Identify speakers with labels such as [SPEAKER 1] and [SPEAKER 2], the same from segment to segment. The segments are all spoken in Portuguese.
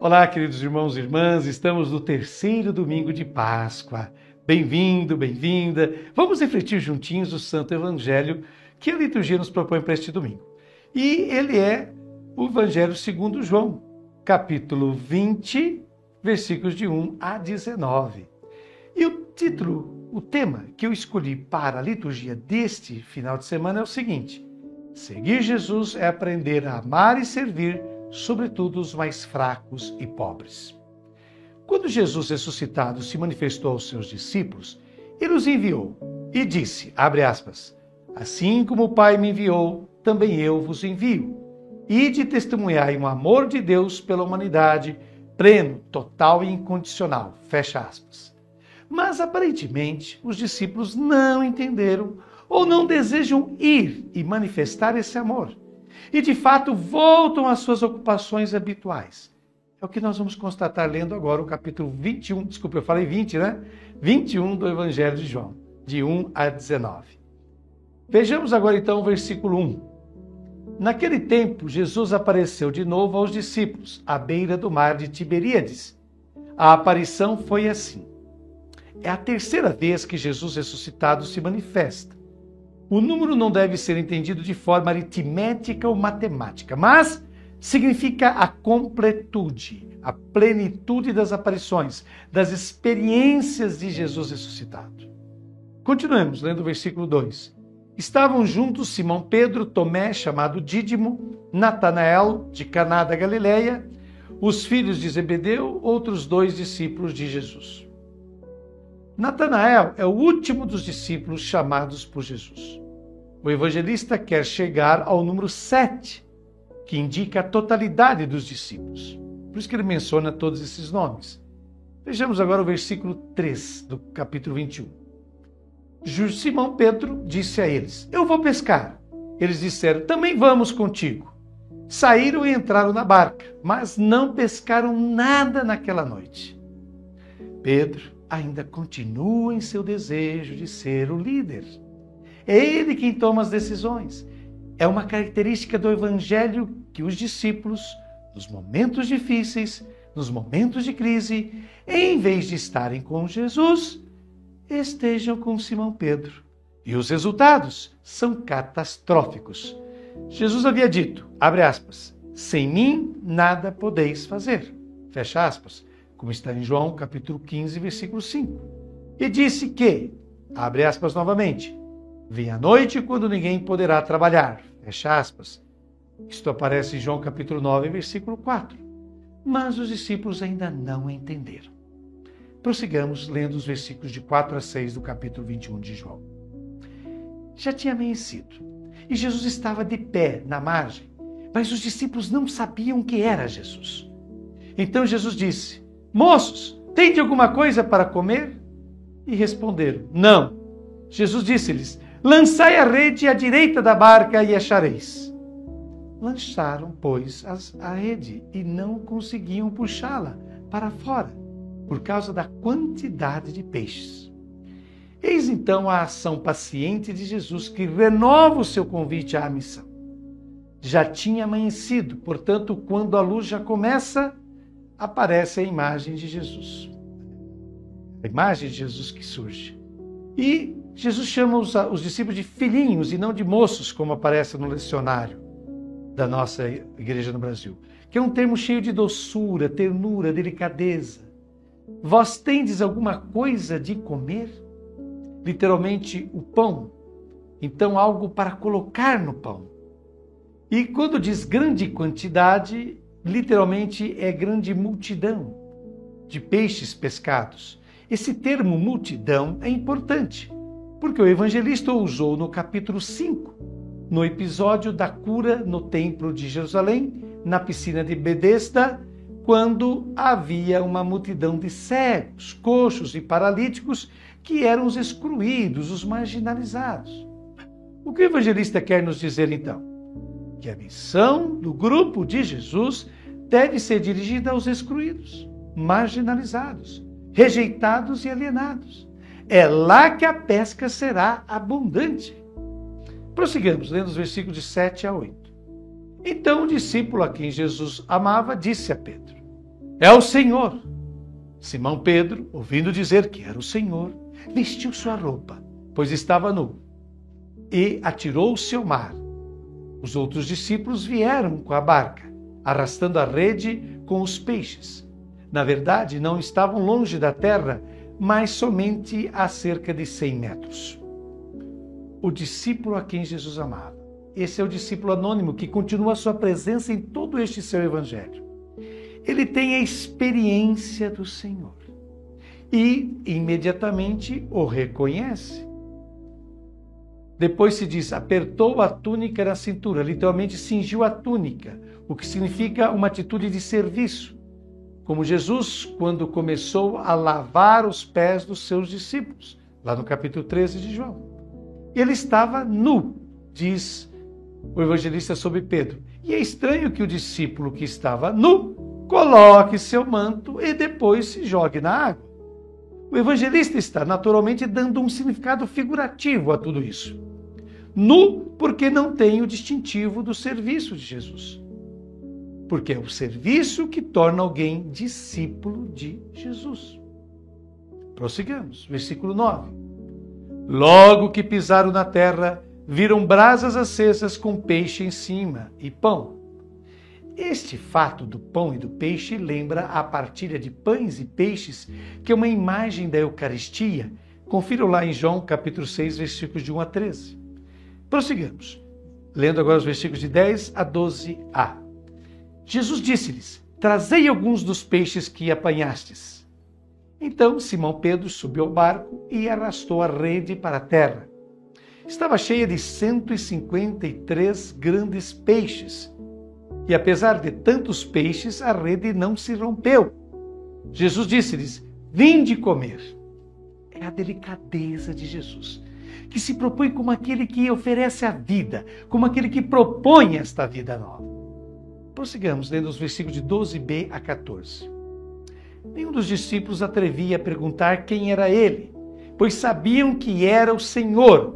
[SPEAKER 1] Olá, queridos irmãos e irmãs, estamos no terceiro domingo de Páscoa. Bem-vindo, bem-vinda. Vamos refletir juntinhos o Santo Evangelho que a liturgia nos propõe para este domingo. E ele é o Evangelho segundo João, capítulo 20, versículos de 1 a 19. E o título, o tema que eu escolhi para a liturgia deste final de semana é o seguinte: seguir Jesus é aprender a amar e servir, sobretudo os mais fracos e pobres. Quando Jesus ressuscitado se manifestou aos seus discípulos, ele os enviou e disse, abre aspas, assim como o Pai me enviou, também eu vos envio. Ide testemunhai o amor de Deus pela humanidade, pleno, total e incondicional, fecha aspas. Mas aparentemente os discípulos não entenderam ou não desejam ir e manifestar esse amor. E de fato voltam às suas ocupações habituais. É o que nós vamos constatar lendo agora o capítulo 21, desculpa, eu falei 20, né? 21 do Evangelho de João, de 1 a 19. Vejamos agora então o versículo 1. Naquele tempo, Jesus apareceu de novo aos discípulos, à beira do mar de Tiberíades. A aparição foi assim. É a terceira vez que Jesus ressuscitado se manifesta. O número não deve ser entendido de forma aritmética ou matemática, mas significa a completude, a plenitude das aparições, das experiências de Jesus ressuscitado. Continuemos lendo o versículo 2. Estavam juntos Simão Pedro, Tomé, chamado Dídimo, Natanael, de Caná da Galileia, os filhos de Zebedeu, outros dois discípulos de Jesus. Natanael é o último dos discípulos chamados por Jesus. O evangelista quer chegar ao número 7, que indica a totalidade dos discípulos. Por isso que ele menciona todos esses nomes. Vejamos agora o versículo 3 do capítulo 21. Simão Pedro disse a eles, eu vou pescar. Eles disseram, também vamos contigo. Saíram e entraram na barca, mas não pescaram nada naquela noite. Pedro ainda continua em seu desejo de ser o líder. É ele quem toma as decisões. É uma característica do Evangelho que os discípulos, nos momentos difíceis, nos momentos de crise, em vez de estarem com Jesus, estejam com Simão Pedro. E os resultados são catastróficos. Jesus havia dito, abre aspas, sem mim nada podeis fazer, fecha aspas, como está em João capítulo 15, versículo 5. E disse que, abre aspas novamente, vem a noite quando ninguém poderá trabalhar, fecha aspas. Isto aparece em João capítulo 9, versículo 4. Mas os discípulos ainda não entenderam. Prossigamos lendo os versículos de 4 a 6 do capítulo 21 de João. Já tinha amanhecido e Jesus estava de pé na margem, mas os discípulos não sabiam que era Jesus. Então Jesus disse, moços, tende alguma coisa para comer? E responderam, não. Jesus disse-lhes, lançai a rede à direita da barca e achareis. Lançaram, pois, a rede e não conseguiam puxá-la para fora, por causa da quantidade de peixes. Eis então a ação paciente de Jesus que renova o seu convite à missão. Já tinha amanhecido, portanto, quando a luz já começa, aparece a imagem de Jesus. A imagem de Jesus que surge. E Jesus chama os discípulos de filhinhos e não de moços, como aparece no lecionário da nossa igreja no Brasil, que é um termo cheio de doçura, ternura, delicadeza. Vós tendes alguma coisa de comer? Literalmente, o pão. Então, algo para colocar no pão. E quando diz grande quantidade, literalmente é grande multidão de peixes pescados. Esse termo multidão é importante, porque o evangelista o usou no capítulo 5, no episódio da cura no templo de Jerusalém, na piscina de Betesda, quando havia uma multidão de cegos, coxos e paralíticos que eram os excluídos, os marginalizados. O que o evangelista quer nos dizer então? Que a missão do grupo de Jesus deve ser dirigida aos excluídos, marginalizados, rejeitados e alienados. É lá que a pesca será abundante. Prossigamos, lendo os versículos de 7 a 8. Então o discípulo a quem Jesus amava disse a Pedro, é o Senhor. Simão Pedro, ouvindo dizer que era o Senhor, vestiu sua roupa, pois estava nu, e atirou-se ao mar. Os outros discípulos vieram com a barca, arrastando a rede com os peixes. Na verdade, não estavam longe da terra, mas somente a cerca de 100 metros. O discípulo a quem Jesus amava. Esse é o discípulo anônimo que continua a sua presença em todo este seu evangelho. Ele tem a experiência do Senhor e imediatamente o reconhece. Depois se diz, apertou a túnica na cintura, literalmente cingiu a túnica, o que significa uma atitude de serviço, como Jesus quando começou a lavar os pés dos seus discípulos, lá no capítulo 13 de João. Ele estava nu, diz o evangelista sobre Pedro. E é estranho que o discípulo que estava nu coloque seu manto e depois se jogue na água. O evangelista está naturalmente dando um significado figurativo a tudo isso. Nu porque não tem o distintivo do serviço de Jesus. Porque é o serviço que torna alguém discípulo de Jesus. Prossigamos, versículo 9. Logo que pisaram na terra, viram brasas acesas com peixe em cima e pão. Este fato do pão e do peixe lembra a partilha de pães e peixes, que é uma imagem da Eucaristia. Confira lá em João capítulo 6, versículos de 1 a 13. Prossigamos, lendo agora os versículos de 10 a 12a. Jesus disse-lhes, trazei alguns dos peixes que apanhastes. Então Simão Pedro subiu ao barco e arrastou a rede para a terra. Estava cheia de 153 grandes peixes. E apesar de tantos peixes, a rede não se rompeu. Jesus disse-lhes, vinde comer. É a delicadeza de Jesus, que se propõe como aquele que oferece a vida, como aquele que propõe esta vida nova. Prossigamos lendo os versículos de 12b a 14. Nenhum dos discípulos atrevia a perguntar quem era ele, pois sabiam que era o Senhor.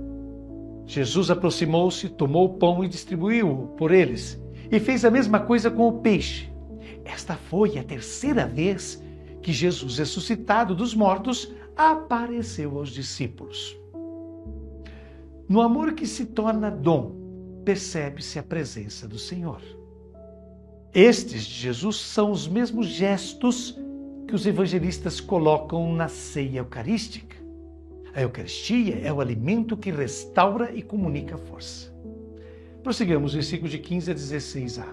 [SPEAKER 1] Jesus aproximou-se, tomou o pão e distribuiu-o por eles, e fez a mesma coisa com o peixe. Esta foi a terceira vez que Jesus, ressuscitado dos mortos, apareceu aos discípulos. No amor que se torna dom, percebe-se a presença do Senhor. Estes de Jesus são os mesmos gestos que os evangelistas colocam na ceia eucarística. A Eucaristia é o alimento que restaura e comunica a força. Prossigamos, versículos de 15 a 16a.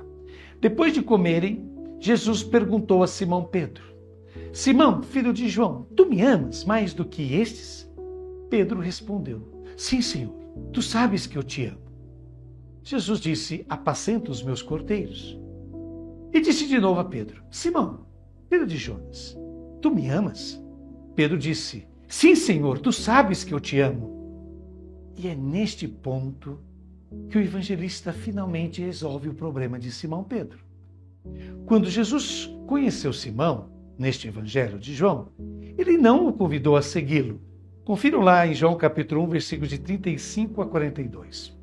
[SPEAKER 1] Depois de comerem, Jesus perguntou a Simão Pedro, Simão, filho de João, tu me amas mais do que estes? Pedro respondeu, sim, Senhor, tu sabes que eu te amo. Jesus disse, apacenta os meus cordeiros. E disse de novo a Pedro, Simão, filho de Jonas, tu me amas? Pedro disse, sim, Senhor, tu sabes que eu te amo. E é neste ponto que o evangelista finalmente resolve o problema de Simão Pedro. Quando Jesus conheceu Simão, neste evangelho de João, ele não o convidou a segui-lo. Confiram lá em João capítulo 1, versículos de 35 a 42.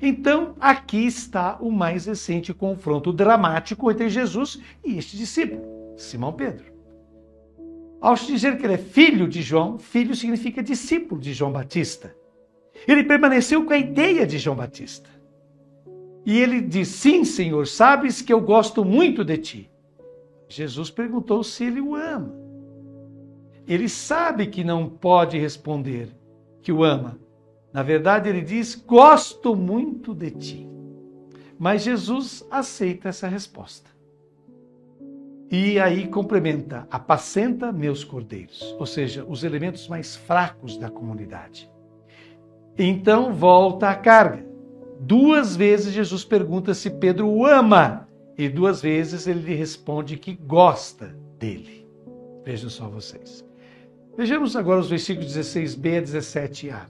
[SPEAKER 1] Então, aqui está o mais recente confronto dramático entre Jesus e este discípulo, Simão Pedro. Ao dizer que ele é filho de João, filho significa discípulo de João Batista. Ele permaneceu com a ideia de João Batista. E ele diz, sim, Senhor, sabes que eu gosto muito de ti. Jesus perguntou se ele o ama. Ele sabe que não pode responder que o ama. Na verdade, ele diz, gosto muito de ti. Mas Jesus aceita essa resposta. E aí complementa, apacenta meus cordeiros, ou seja, os elementos mais fracos da comunidade. Então volta à carga. 2 vezes Jesus pergunta se Pedro o ama, e 2 vezes ele lhe responde que gosta dele. Vejam só vocês. Vejamos agora os versículos 16b a 17a.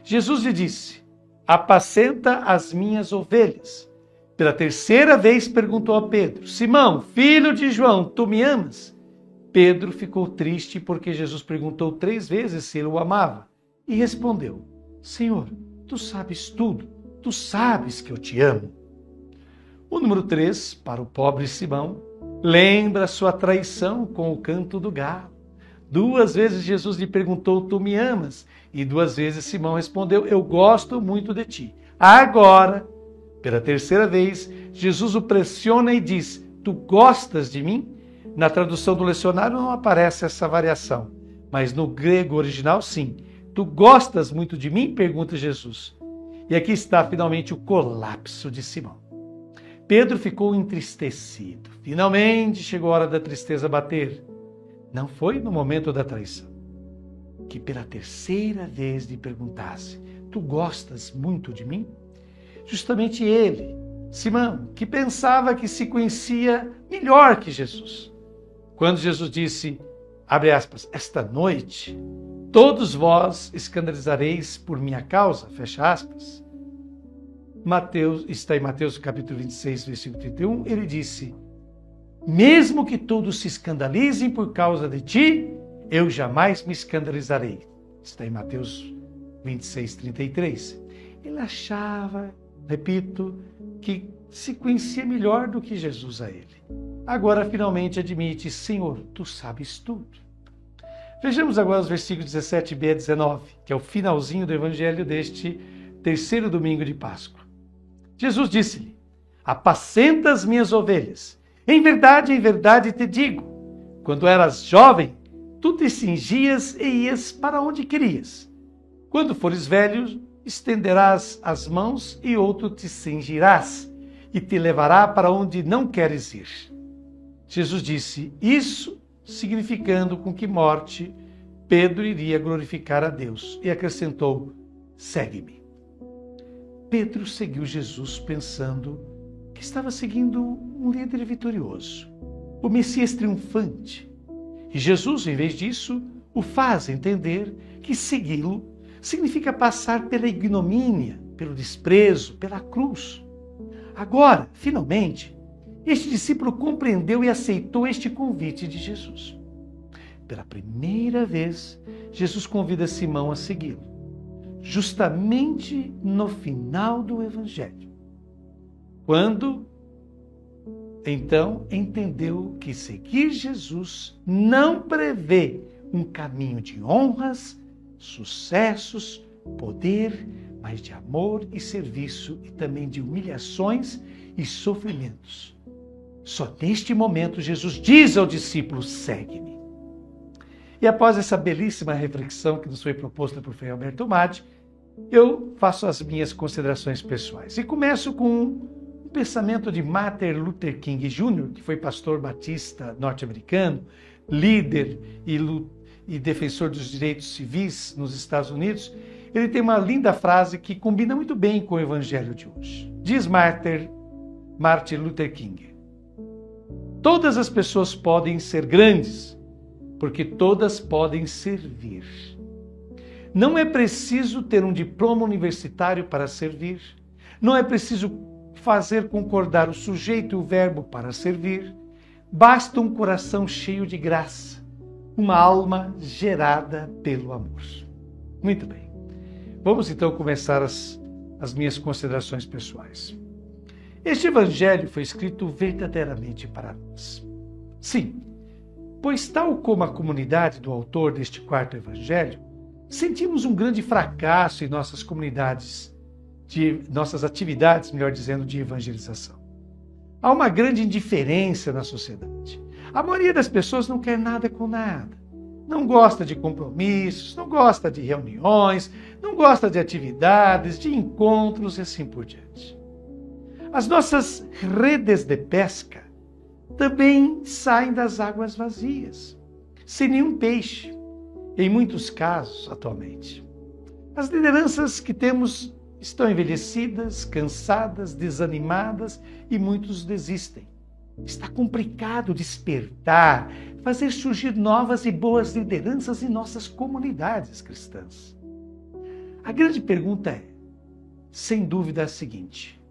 [SPEAKER 1] Jesus lhe disse, apacenta as minhas ovelhas. Pela 3ª vez perguntou a Pedro, Simão, filho de João, tu me amas? Pedro ficou triste porque Jesus perguntou 3 vezes se ele o amava. E respondeu, Senhor, tu sabes tudo, tu sabes que eu te amo. O número 3, para o pobre Simão, Lembra sua traição com o canto do galo. 2 vezes Jesus lhe perguntou, tu me amas? E 2 vezes Simão respondeu, eu gosto muito de ti. Agora, pela 3ª vez, Jesus o pressiona e diz, tu gostas de mim? Na tradução do lecionário não aparece essa variação, mas no grego original sim. Tu gostas muito de mim? Pergunta Jesus. E aqui está finalmente o colapso de Simão. Pedro ficou entristecido. Finalmente chegou a hora da tristeza bater. Não foi no momento da traição. Que pela 3ª vez lhe perguntasse, tu gostas muito de mim? Justamente ele, Simão, que pensava que se conhecia melhor que Jesus. Quando Jesus disse, abre aspas, esta noite todos vós escandalizareis por minha causa, fecha aspas. Está em Mateus capítulo 26, versículo 31, ele disse, mesmo que todos se escandalizem por causa de ti, eu jamais me escandalizarei. Está em Mateus 26, 33. Ele achava, repito, que se conhecia melhor do que Jesus a ele. Agora finalmente admite, Senhor, tu sabes tudo. Vejamos agora os versículos 17b a 19, que é o finalzinho do evangelho deste 3º domingo de Páscoa. Jesus disse-lhe, apacenta as minhas ovelhas. Em verdade te digo, quando eras jovem, tu te cingias e ias para onde querias. Quando fores velho, estenderás as mãos e outro te cingirás e te levará para onde não queres ir. Jesus disse isso, significando com que morte Pedro iria glorificar a Deus. E acrescentou, segue-me. Pedro seguiu Jesus pensando que estava seguindo um líder vitorioso, o Messias triunfante. E Jesus, em vez disso, o faz entender que segui-lo significa passar pela ignomínia, pelo desprezo, pela cruz. Agora, finalmente, este discípulo compreendeu e aceitou este convite de Jesus. Pela primeira vez, Jesus convida Simão a segui-lo, justamente no final do Evangelho. Quando, então, entendeu que seguir Jesus não prevê um caminho de honras, sucessos, poder, mas de amor e serviço e também de humilhações e sofrimentos. Só neste momento Jesus diz ao discípulo, segue-me. E após essa belíssima reflexão que nos foi proposta por Frei Alberto Maggi, eu faço as minhas considerações pessoais. E começo com um pensamento de Martin Luther King Jr., que foi pastor batista norte-americano, líder e defensor dos direitos civis nos Estados Unidos. Ele tem uma linda frase que combina muito bem com o evangelho de hoje. Diz Martin Luther King, todas as pessoas podem ser grandes, porque todas podem servir. Não é preciso ter um diploma universitário para servir. Não é preciso fazer concordar o sujeito e o verbo para servir. Basta um coração cheio de graça, uma alma gerada pelo amor. Muito bem. Vamos então começar as minhas considerações pessoais. Este evangelho foi escrito verdadeiramente para nós. Sim, pois tal como a comunidade do autor deste 4º evangelho, sentimos um grande fracasso em nossas comunidades, nossas atividades, melhor dizendo, de evangelização. Há uma grande indiferença na sociedade. A maioria das pessoas não quer nada com nada. Não gosta de compromissos, não gosta de reuniões, não gosta de atividades, de encontros e assim por diante. As nossas redes de pesca também saem das águas vazias, sem nenhum peixe, em muitos casos atualmente. As lideranças que temos estão envelhecidas, cansadas, desanimadas e muitos desistem. Está complicado despertar, fazer surgir novas e boas lideranças em nossas comunidades cristãs. A grande pergunta é, sem dúvida, a seguinte: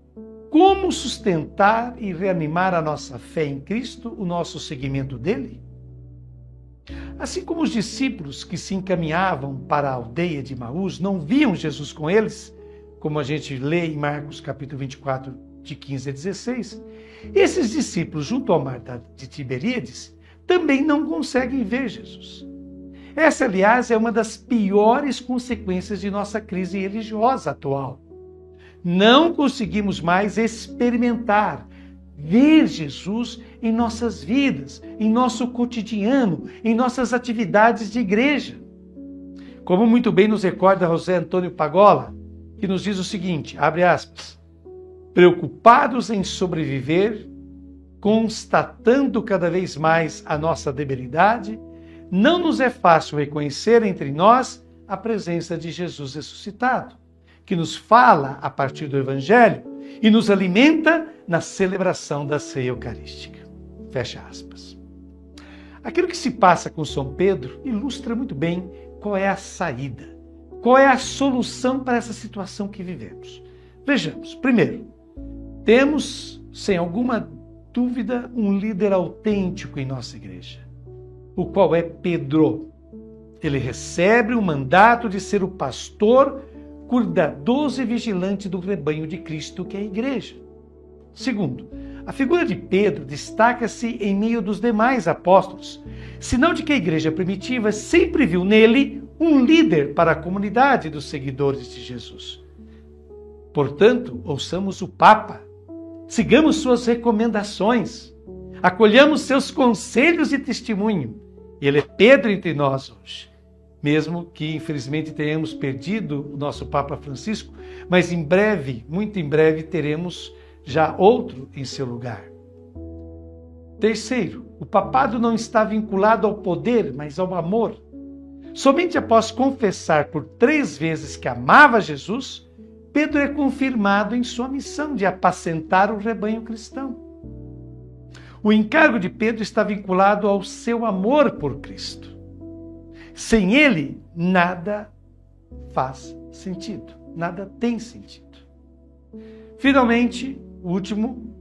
[SPEAKER 1] como sustentar e reanimar a nossa fé em Cristo, o nosso seguimento dele? Assim como os discípulos que se encaminhavam para a aldeia de Emaús não viam Jesus com eles, como a gente lê em Marcos capítulo 24, de 15 a 16, esses discípulos, junto ao mar de Tiberíades, também não conseguem ver Jesus. Essa, aliás, é uma das piores consequências de nossa crise religiosa atual. Não conseguimos mais experimentar, ver Jesus em nossas vidas, em nosso cotidiano, em nossas atividades de igreja. Como muito bem nos recorda José Antônio Pagola, que nos diz o seguinte, abre aspas, preocupados em sobreviver, constatando cada vez mais a nossa debilidade, não nos é fácil reconhecer entre nós a presença de Jesus ressuscitado, que nos fala a partir do Evangelho e nos alimenta na celebração da ceia eucarística. Fecha aspas. Aquilo que se passa com São Pedro ilustra muito bem qual é a saída, qual é a solução para essa situação que vivemos. Vejamos, primeiro, temos, sem alguma dúvida, um líder autêntico em nossa igreja, o qual é Pedro. Ele recebe o mandato de ser o pastor, cuidadoso e vigilante do rebanho de Cristo, que é a igreja. Segundo, a figura de Pedro destaca-se em meio dos demais apóstolos, sinal de que a igreja primitiva sempre viu nele um líder para a comunidade dos seguidores de Jesus. Portanto, ouçamos o Papa, sigamos suas recomendações, acolhamos seus conselhos e testemunho. Ele é Pedro entre nós hoje. Mesmo que, infelizmente, tenhamos perdido o nosso Papa Francisco, mas em breve, muito em breve, teremos já outro em seu lugar. Terceiro, o papado não está vinculado ao poder, mas ao amor. Somente após confessar por 3 vezes que amava Jesus, Pedro é confirmado em sua missão de apacentar o rebanho cristão. O encargo de Pedro está vinculado ao seu amor por Cristo. Sem ele, nada faz sentido, nada tem sentido. Finalmente, o último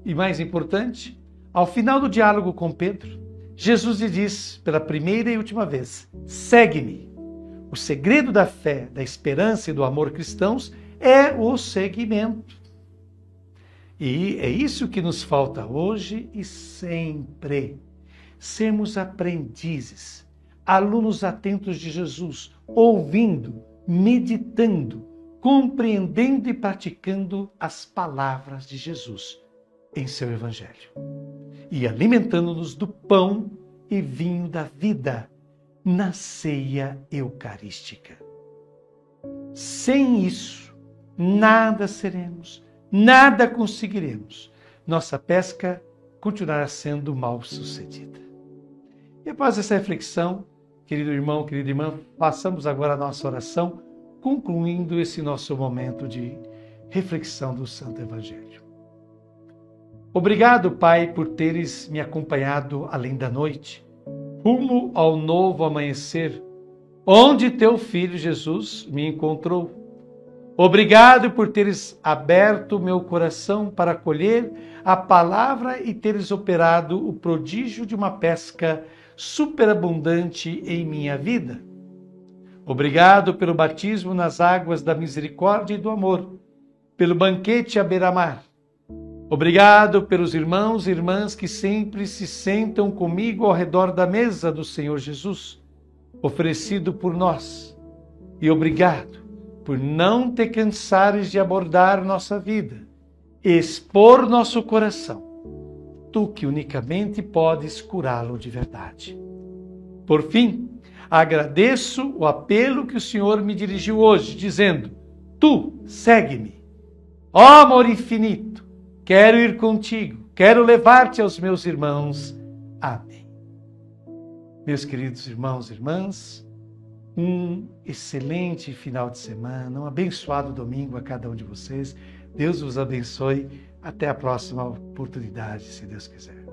[SPEAKER 1] e mais importante, ao final do diálogo com Pedro, Jesus lhe diz pela primeira e última vez, segue-me. O segredo da fé, da esperança e do amor cristãos é o seguimento. E é isso que nos falta hoje e sempre. Sermos aprendizes, alunos atentos de Jesus, ouvindo, meditando, compreendendo e praticando as palavras de Jesus em seu Evangelho. E alimentando-nos do pão e vinho da vida na ceia eucarística. Sem isso, nada seremos, nada conseguiremos. Nossa pesca continuará sendo mal sucedida. E após essa reflexão, querido irmão, querida irmã, façamos agora a nossa oração, concluindo esse nosso momento de reflexão do Santo Evangelho. Obrigado, Pai, por teres me acompanhado além da noite, rumo ao novo amanhecer, onde teu Filho Jesus me encontrou. Obrigado por teres aberto meu coração para acolher a palavra e teres operado o prodígio de uma pesca superabundante em minha vida. Obrigado pelo batismo nas águas da misericórdia e do amor, pelo banquete à beira-mar. Obrigado pelos irmãos e irmãs que sempre se sentam comigo ao redor da mesa do Senhor Jesus, oferecido por nós. E obrigado por não te cansares de abordar nossa vida, expor nosso coração, tu que unicamente podes curá-lo de verdade. Por fim, agradeço o apelo que o Senhor me dirigiu hoje, dizendo, tu, segue-me. Ó amor infinito, quero ir contigo, quero levar-te aos meus irmãos. Amém. Meus queridos irmãos e irmãs, um excelente final de semana, um abençoado domingo a cada um de vocês. Deus vos abençoe. Até a próxima oportunidade, se Deus quiser.